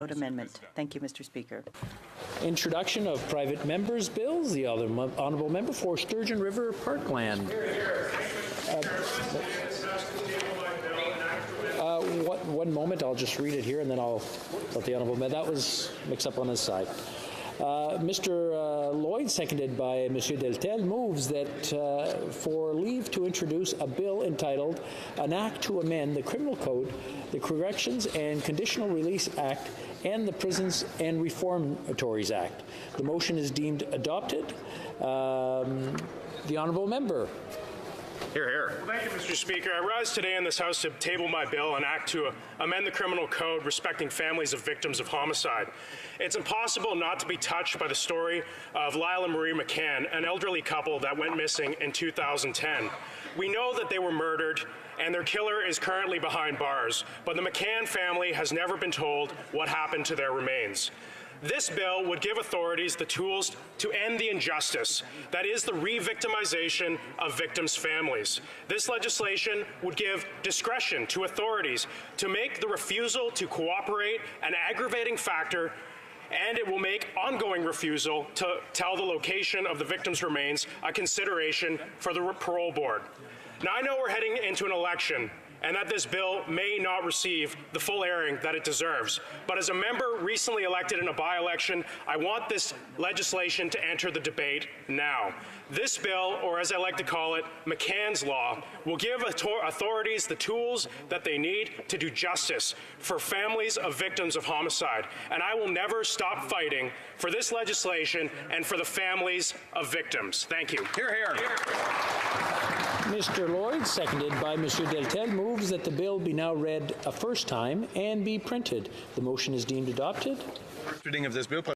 Amendment. Thank you, Mr. Speaker. Introduction of private members' bills. The other honourable member for Sturgeon River Parkland. One moment, I'll just read it here and then I'll let the honourable member. That was mixed up on his side. Mr. Lloyd, seconded by Monsieur Deltel, moves that for leave to introduce a bill entitled An Act to Amend the Criminal Code, the Corrections and Conditional Release Act, and the Prisons and Reformatories Act. The motion is deemed adopted. The honourable member. Hear, hear. Well, thank you, Mr. Speaker. I rise today in this House to table my bill, an act to amend the criminal code respecting families of victims of homicide. It's impossible not to be touched by the story of Lyle and Marie McCann, an elderly couple that went missing in 2010. We know that they were murdered and their killer is currently behind bars, but the McCann family has never been told what happened to their remains. This bill would give authorities the tools to end the injustice, that is the re-victimization of victims' families. This legislation would give discretion to authorities to make the refusal to cooperate an aggravating factor, and it will make ongoing refusal to tell the location of the victim's remains a consideration for the parole board. Now, I know we're heading into an election and that this bill may not receive the full airing that it deserves. But as a member recently elected in a by-election, I want this legislation to enter the debate now. This bill, or as I like to call it, McCanns Law, will give authorities the tools that they need to do justice for families of victims of homicide. And I will never stop fighting for this legislation and for the families of victims. Thank you. Hear, hear. Mr. Lloyd, seconded by Monsieur Deltel, moves that the bill be now read a first time and be printed. The motion is deemed adopted. First reading of this bill.